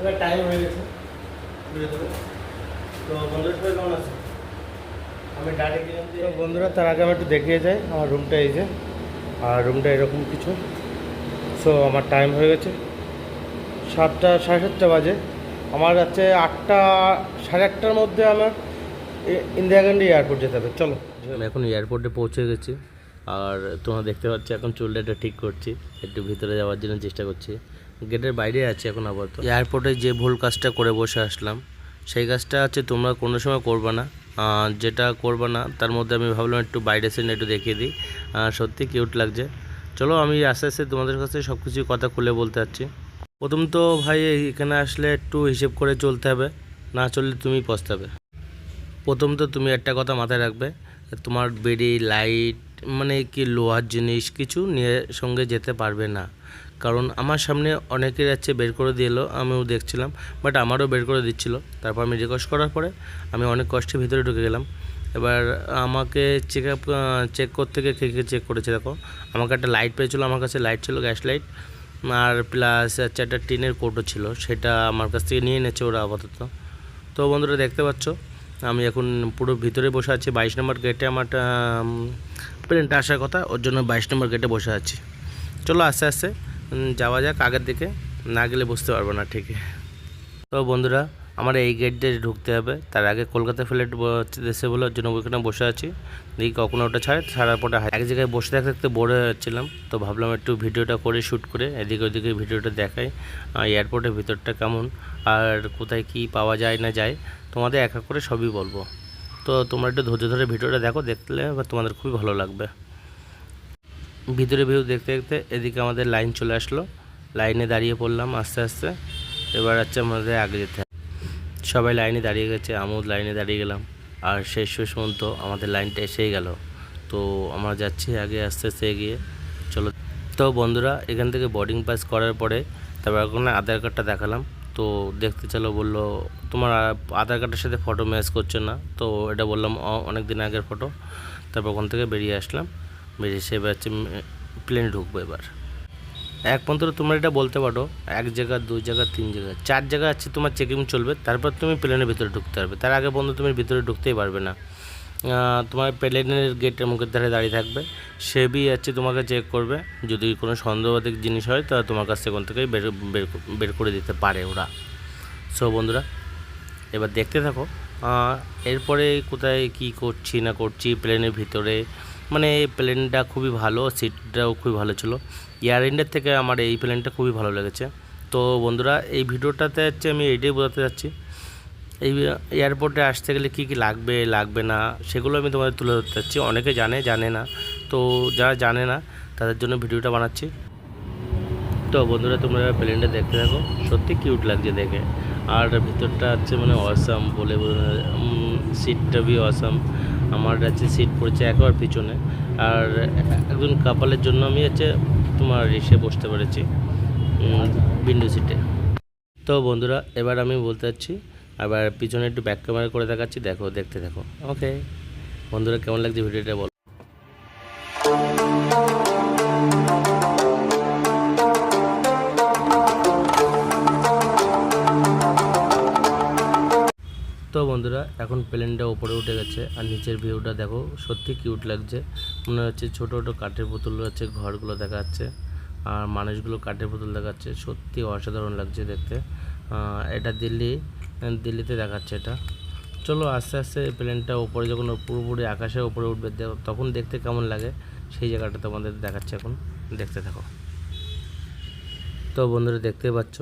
এবার টাইম হয়ে গেছে বেরোতে হবে। তো বন্ধুরা সবাই কেমন আছে? আমি ডাইরেক্ট তো বন্ধুরা তার আগে আমি একটু দেখিয়ে যাই আমার রুমটা এই যে, আর রুমটা এরকম কিছু। সো আমার টাইম হয়ে গেছে 7টা, সাড়ে 7টা বাজে। আমার হচ্ছে 8টা, সাড়ে 8টার মধ্যে আমার ইন্দিরা গান্ধী এয়ারপোর্ট যেতে হবে। চলো, আমি এখন এয়ারপোর্টে পৌঁছে গেছি। আর তোমরা দেখতে পাচ্ছ এখন চুলটা এটা ঠিক করছি, একটু ভিতরে যাওয়ার জন্য চেষ্টা করছি। গেটের বাইরে আছি এখন আপাতত। এয়ারপোর্টে যে ভুল কাজটা করে বসে আসলাম, সেই কাজটা হচ্ছে তোমরা কোনো সময় করবে না। যেটা করবে না তার মধ্যে আমি ভাবলাম একটু বাইরে সিন একটু দেখিয়ে দিই। সত্যি কিউট লাগছে। চলো আমি আস্তে আস্তে তোমাদের কাছে সব কিছু কথা খুলে বলতে চাচ্ছি। প্রথম তো ভাই এখানে আসলে একটু হিসেব করে চলতে হবে, না চললে তুমি পস্তাবে। প্রথম তো তুমি একটা কথা মাথায় রাখবে, তোমার বেডি লাইট মানে কি লোহার জিনিস কিছু নিয়ে সঙ্গে যেতে পারবে না। কারণ আমার সামনে অনেকের যাচ্ছে বের করে দিলো, আমিও দেখছিলাম, বাট আমারও বের করে দিচ্ছিল। তারপর আমি রিকোয়েস্ট করার পরে আমি অনেক কষ্টে ভিতরে ঢুকে গেলাম। এবার আমাকে চেক করতে গিয়ে কে চেক করেছে দেখো। আমাকে একটা লাইট পেয়েছিলো, আমার কাছে লাইট ছিল, গ্যাস লাইট, আর প্লাস হচ্ছে একটা টিনের কৌটো ছিল, সেটা আমার কাছ থেকে নিয়ে নিচ্ছে ওরা আপাতত। তো বন্ধুরা দেখতে পাচ্ছ আমি এখন পুরো ভিতরে বসে আছি। 22 নম্বর গেটে আমার প্লেনটা আসার কথা, ওর জন্য 22 নম্বর গেটে বসে আছি। চলো আস্তে আস্তে যাওয়া যাক আগের দিকে, না গেলে বুঝতে পারবো না ঠিকই। তো বন্ধুরা আমার এই গেট দিয়ে ঢুকতে হবে, তার আগে কলকাতা ফ্লাইট দেশে বলে ওর জন্য ওইখানে বসে আছি। দেখি কখনো ওটা ছাড়ার পরে এক জায়গায় বসে থাকতে থাকতে বোর হয়ে যাচ্ছিলাম, তো ভাবলাম একটু ভিডিওটা করে শ্যুট করে এদিকে ওদিকে ভিডিওটা দেখাই। এয়ারপোর্টের ভিতরটা কেমন আর কোথায় কি পাওয়া যায় না যায় তোমাদের এক এক করে সবই বলবো। তো তোমরা একটু ধৈর্য ধরে ভিডিওটা দেখো, দেখলে তোমাদের খুবই ভালো লাগবে। ভিতরে ভিউ দেখতে দেখতে এদিকে আমাদের লাইন চলে আসলো, লাইনে দাঁড়িয়ে পড়লাম আস্তে আস্তে। এবার হচ্ছে আমাদের আগে যেতে হবে। সবাই লাইনে দাঁড়িয়ে গেছে, আমিও লাইনে দাঁড়িয়ে গেলাম। আর শেষ পর্যন্ত আমাদের লাইনটা এসেই গেল। তো আমরা যাচ্ছি আগে আস্তে আস্তে এগিয়ে। চলো। তো বন্ধুরা এখান থেকে বোর্ডিং পাস করার পরে তারপর ওখানে আধার কার্ডটা দেখালাম। তো দেখতে চলো বললো তোমার আধার কার্ডের সাথে ফটো ম্যাচ করছে না। তো এটা বললাম অনেক দিন আগের ফটো। তারপর ওখান থেকে বেরিয়ে আসলাম, বেরিয়ে এসে এবার হচ্ছে প্লেনে ঢুকবো। এবার এক পর্যন্ত তোমরা এটা বলতে পারো 1 জায়গা 2 জায়গা 3 জায়গা 4 জায়গা আছে তোমার চেকিং চলবে, তারপর তুমি প্লেনের ভিতরে ঢুকতে পারবে। তার আগে পর্যন্ত তুমি ভিতরে ঢুকতেই পারবে না। তোমার প্লেনের গেটের মুখের ধারে দাঁড়িয়ে থাকবে, সে বি যাচ্ছে তোমাকে চেক করবে। যদি কোনো সন্দেহবাদী জিনিস হয় তাহলে তোমার কাছ থেকে কোন থেকেই বের করে দিতে পারে ওরা। সো বন্ধুরা এবার দেখতে থাকো এরপরে কোথায় কি করছি না করছি প্লেনের ভিতরে। মানে এই প্লেনটা খুবই ভালো, সিটটাও খুবই ভালো ছিল। এয়ার ইন্ডিয়ার থেকে আমার এই প্লেনটা খুবই ভালো লেগেছে। তো বন্ধুরা এই ভিডিওটাতে হচ্ছে আমি এইটাই বোঝাতে চাচ্ছি, এই এয়ারপোর্টে আসতে গেলে কী কী লাগবে না সেগুলো আমি তোমাদের তুলে ধরতে চাচ্ছি। অনেকে জানে না, তো যারা জানে না তাদের জন্য ভিডিওটা বানাচ্ছি। তো বন্ধুরা তোমরা প্লেনটা দেখতে থাকো, সত্যি কিউট লাগছে দেখে। আর ভিতরটা হচ্ছে মানে অসাম বলে সিটটা বি অসাম। আমার হচ্ছে সিট পড়েছে একবার পিছনে, আর একজন কাপালের জন্য আমি হচ্ছে তোমার এসে বসতে পেরেছি উইন্ডো সিটে। তো বন্ধুরা এবার আমি বলতে চাচ্ছি, আবার পিছনে একটু ব্যাক ক্যামেরা করে দেখাচ্ছি, দেখতে থাকো। ওকে বন্ধুরা কেমন লাগছে ভিডিওটা বলো। তো বন্ধুরা এখন প্লেনটা উপরে উঠে গেছে, আর নিচের ভিউটা দেখো, সত্যি কিউট লাগছে। মনে হচ্ছে ছোটো ছোটো কাঠের বোতল আছে, ঘরগুলো দেখা যাচ্ছে, আর মানুষগুলো কাঠের বোতল দেখাচ্ছে। সত্যি অসাধারণ লাগছে দেখতে। এটা দিল্লিতে দেখাচ্ছে এটা। চলো আস্তে আস্তে প্লেনটা উপরে যখন পুরোপুরি আকাশের উপরে উঠবে তখন দেখতে কেমন লাগে সেই জায়গাটা তোমাদের দেখাচ্ছে এখন, দেখতে থাকো। তো বন্ধুরা দেখতে পাচ্ছ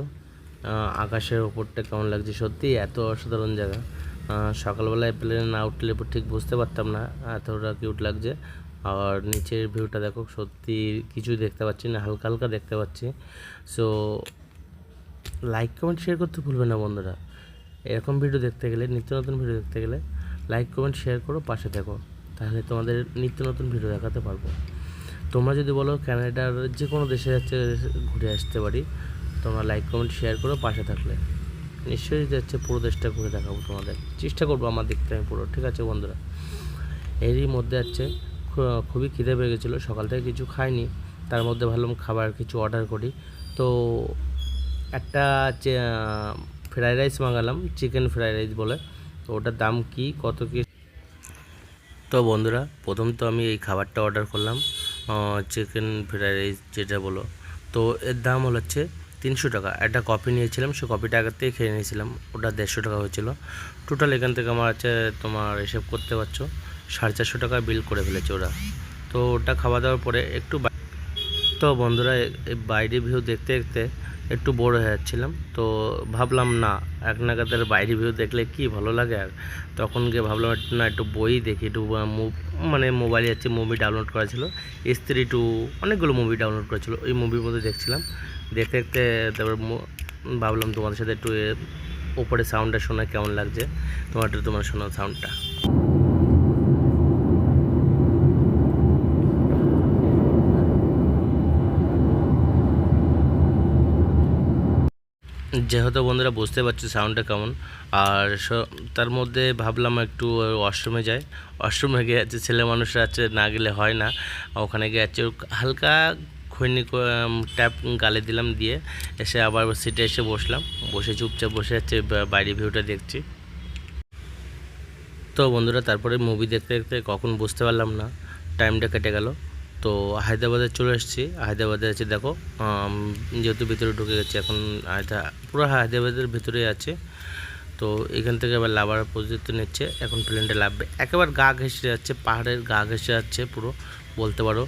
আকাশের ওপরটা কেমন লাগছে, সত্যি এত অসাধারণ জায়গা। সকালবেলায় প্লেনে না উঠলে ঠিক বুঝতে পারতাম না এতটা কিউট লাগছে। আর নিচের ভিউটা দেখো, সত্যি কিছু দেখতে পাচ্ছি না, হালকা হালকা দেখতে পাচ্ছি। সো লাইক কমেন্ট শেয়ার করতে ভুলবে না বন্ধুরা। এরকম ভিডিও দেখতে গেলে, নিত্য নতুন ভিডিও দেখতে গেলে লাইক কমেন্ট শেয়ার করো, পাশে থাকো, তাহলে তোমাদের নিত্য নতুন ভিডিও দেখাতে পারবো। তোমরা যদি বলো ক্যানাডার যে কোনো দেশে যাচ্ছে ঘুরে আসতে পারি, তোমরা লাইক কমেন্ট শেয়ার করো, পাশে থাকলে নিশ্চয়ই যাচ্ছে পুরো দেশটা ঘুরে দেখাবো তোমাদের, চেষ্টা করবো আমার দিক থেকে পুরো। ঠিক আছে বন্ধুরা, এরই মধ্যে হচ্ছে খুবই খিদে পেয়ে গেছিলো, সকাল থেকে কিছু খাইনি, তার মধ্যে ভাবলাম খাবার কিছু অর্ডার করি। তো একটা ফ্রাইড রাইস মাঙালাম, চিকেন ফ্রাইড রাইস বলে। তো ওটার দাম কি কত কি। তো বন্ধুরা প্রথম তো আমি এই খাবারটা অর্ডার করলাম, চিকেন ফ্রাইড রাইস যেটা বলো। তো এর দাম হচ্ছে 300 টাকা। একটা কফি নিয়েছিলাম, সে কফিটা আগের থেকে খেয়ে নিয়েছিলাম, ওটা 150 টাকা হয়েছিল। টোটাল এখান থেকে আমার তোমার হিসেব করতে পারছো 450 টাকা বিল করে ফেলেছে ওরা। তো ওটা খাওয়া দাওয়ার পরে একটু তো বন্ধুরা এই বাইরে ভিউ দেখতে দেখতে একটু বোর হয়ে যাচ্ছিলাম। তো ভাবলাম না এক নাগাদের বাইরে ভিউ দেখলে কি ভালো লাগে। আর তখন গিয়ে ভাবলাম না একটু বই দেখি, একটু মানে মোবাইলে মুভি ডাউনলোড করা ছিল, স্ত্রী টু, অনেকগুলো মুভি ডাউনলোড করেছিল, ওই মুভির মধ্যে দেখছিলাম। দেখতে দেখতে তারপর ভাবলাম তোমাদের সাথে একটু ওপরে সাউন্ডটা শোনা কেমন লাগছে, তোমার শোনা সাউন্ডটা। যেহেতু বন্ধুরা বুঝতে পারছি সাউন্ডটা কেমন। আর তার মধ্যে ভাবলাম একটু ওয়াশরুমে যাই। ওয়াশরুমে গিয়ে ছেলে মানুষরা না গেলে হয় না, ওখানে গিয়ে হালকা খৈনি ট্যাপ গালে দিলাম, দিয়ে এসে আবার সিটে এসে বসলাম, বসে চুপচাপ বসে বাইরে ভিউটা দেখছি। তো বন্ধুরা তারপরে মুভি দেখতে দেখতে কখন বুঝতে পারলাম না টাইমটা কেটে গেল। তো হায়দ্রাবাদে চলে এসেছি। হায়দ্রাবাদে দেখো যেহেতু ভিতরে ঢুকে গেছে এখন, পুরো হায়দ্রাবাদের ভিতরেই আছে। তো এখান থেকে আবার লাভার প্রস্তুতি নিচ্ছে, এখন প্লেনটা লাভবে। একেবারে গা ঘেঁষে যাচ্ছে, পাহাড়ের গা ঘেঁষে যাচ্ছে পুরো, বলতে পারো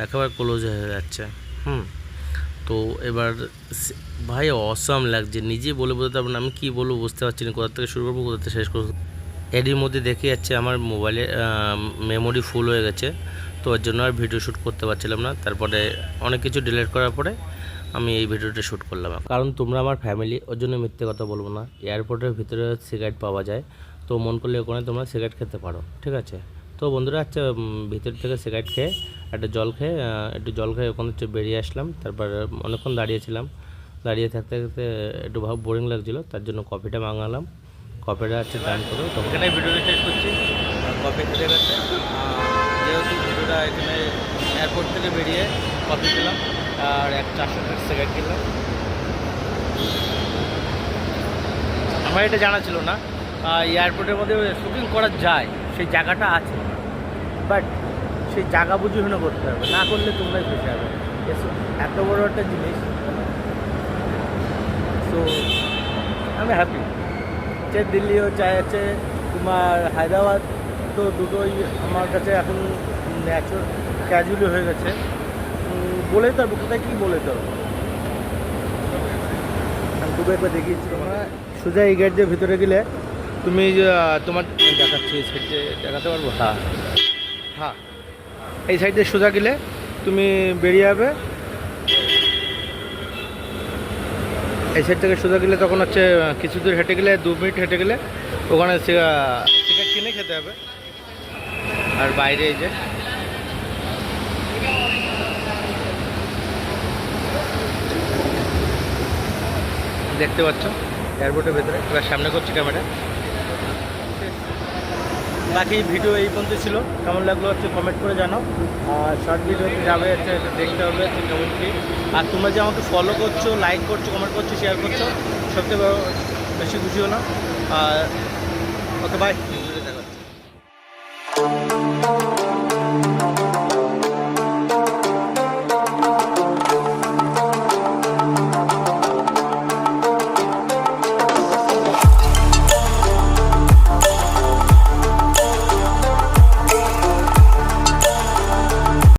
একেবারে ক্লোজ হয়ে যাচ্ছে। তো এবার ভাই অসাম লাগছে, নিজে বলে বোঝাতে পারবো না, আমি কী বলবো বুঝতে পারছি না, কোথা থেকে শুরু করবো কোথা থেকে শেষ করবো। এরই মধ্যে দেখে যাচ্ছে আমার মোবাইলে মেমোরি ফুল হয়ে গেছে, তো ওর জন্য আর ভিডিও শ্যুট করতে পারছিলাম না। তারপরে অনেক কিছু ডিলিট করার পরে আমি এই ভিডিওটা শ্যুট করলাম। কারণ তোমরা আমার ফ্যামিলি, ওর জন্য মিথ্যে কথা বলবো না। এয়ারপোর্টের ভিতরে সিগারেট পাওয়া যায়, তো মন করলে ওখানে তোমরা সিগারেট খেতে পারো, ঠিক আছে। তো বন্ধুরা ভিতর থেকে সিগারেট খেয়ে একটু জল খেয়ে ওখানে বেরিয়ে আসলাম। তারপর অনেকক্ষণ দাঁড়িয়েছিলাম, দাঁড়িয়ে থাকতে থাকতে একটু বোরিং লাগছিলো, তার জন্য কফিটা মাঙালাম। কফিটা দাম করে তো এখানে ভিডিওটা শেষ করছি। কফি খেতে খেতে যেহেতু ভিডিওটা এখানে এয়ারপোর্ট থেকে বেরিয়ে কফি খেলাম আর 400 টাকার সিগারেট কিনলাম। আমার এটা জানা ছিল না এয়ারপোর্টের মধ্যে শুটিং করা যায়, সেই জায়গাটা আছে, বাট সেই জায়গা বুঝে শুনে করতে হবে, না করলে তোমরাই ফেসে যাবে। এত বড় একটা জিনিস, তো আমি হ্যাপি। দিল্লিও চাইছে তোমার হায়দ্রাবাদ, তো দুটোই আমার কাছে এখন ন্যাচুরাল ক্যাজুয়ালি হয়ে গেছে। বলে তো হবে কোথায় কী বলে তো হবে, আমি দুটো একবার দেখিয়েছি। তোমরা সোজা এই গেট দিয়ে ভিতরে গেলে তুমি তোমার দেখাচ্ছি, এই সাইডে দেখাতে পারবো। হ্যাঁ এই সাইডে সোজা গেলে তুমি বেরিয়ে যাবে, এই সাইড থেকে সোজা গেলে তখন কিছু দূর হেঁটে গেলে 2 মিনিট হেঁটে গেলে ওখানে টিকিট কিনে খেতে হবে। আর বাইরে এই যে দেখতে পাচ্ছ এয়ারপোর্টের ভেতরে, এবার সামনে করছি ক্যামেরা। বাকি ভিডিও এই পর্যন্ত ছিল, কেমন লাগলো কমেন্ট করে জানাও। আর শর্ট ভিডিওতে যাবে দেখতে হবে কেমন কি। আর তোমরা যে আমাকে ফলো করছো, লাইক করছো, কমেন্ট করছো, শেয়ার করছো, সবচেয়ে বেশি খুশি হলাম। আর ওকে বাই।